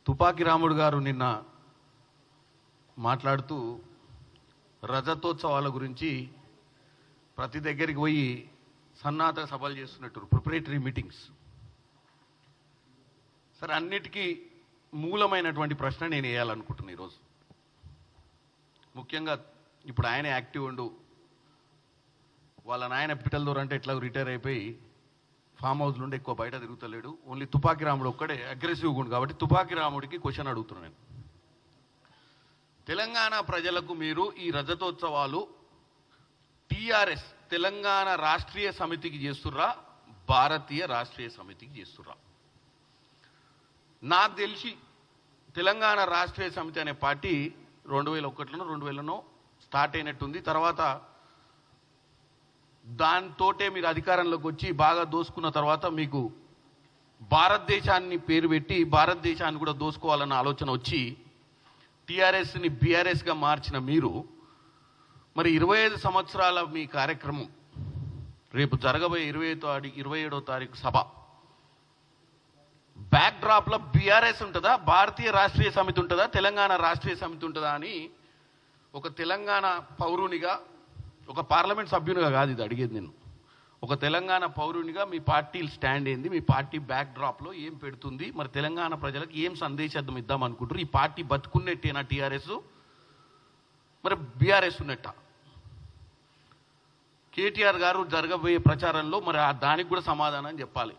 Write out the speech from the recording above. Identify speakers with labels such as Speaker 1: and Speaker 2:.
Speaker 1: తుపాకి రాముడు గారు నిన్న మాట్లాడుతూ రజతోత్సవాల గురించి ప్రతి దగ్గరికి పోయి సన్నాహక సభలు చేస్తున్నట్టు ప్రిపరేటరీ మీటింగ్స్. సరే, అన్నిటికీ మూలమైనటువంటి ప్రశ్న నేను వేయాలనుకుంటున్నాను ఈరోజు. ముఖ్యంగా ఇప్పుడు ఆయన యాక్టివ్ ఉండు, వాళ్ళ నాయన పిట్టల దూరం అంటే ఎట్లా రిటైర్ అయిపోయి ఫామ్ హౌస్ నుండి ఎక్కువ బయట తిరుగుతలేడు. ఓన్లీ తుపాకి రాముడు ఒక్కడే అగ్రెసివ్గా ఉండు. కాబట్టి తుపాకి రాముడికి క్వశ్చన్ అడుగుతున్నాను నేను. తెలంగాణ ప్రజలకు మీరు ఈ రజతోత్సవాలు టీఆర్ఎస్ తెలంగాణ రాష్ట్రీయ సమితికి చేస్తుర్రా, భారతీయ రాష్ట్రీయ సమితికి చేస్తుర్రా? నాకు తెలిసి తెలంగాణ రాష్ట్రీయ సమితి అనే పార్టీ 2001లోనో 2000లోనో స్టార్ట్ అయినట్టుంది. తర్వాత దాంతోటే మీరు అధికారంలోకి వచ్చి బాగా దోసుకున్న తర్వాత మీకు భారతదేశాన్ని పేరు పెట్టి భారతదేశాన్ని కూడా దోసుకోవాలన్న ఆలోచన వచ్చి టీఆర్ఎస్ని బీఆర్ఎస్గా మార్చిన మీరు మరి 25 సంవత్సరాల మీ కార్యక్రమం రేపు జరగబోయే 27వ తారీఖు సభ బ్యాక్ డ్రాప్లో బీఆర్ఎస్ ఉంటుందా, భారతీయ రాష్ట్రీయ సమితి ఉంటుందా, తెలంగాణ రాష్ట్రీయ సమితి ఉంటుందా అని ఒక తెలంగాణ పౌరునిగా, ఒక పార్లమెంట్ సభ్యునిగా కాదు ఇది అడిగేది నేను, ఒక తెలంగాణ పౌరునిగా మీ పార్టీ స్టాండ్ ఏంది, మీ పార్టీ బ్యాక్ డ్రాప్లో ఏం పెడుతుంది, మరి తెలంగాణ ప్రజలకు ఏం సందేశం ఇద్దాం అనుకుంటారు? ఈ పార్టీ బతుకున్నట్టేనా టీఆర్ఎస్, మరి బీఆర్ఎస్ ఉన్నట్ట? కేటీఆర్ గారు జరగబోయే ప్రచారంలో మరి దానికి కూడా సమాధానం చెప్పాలి.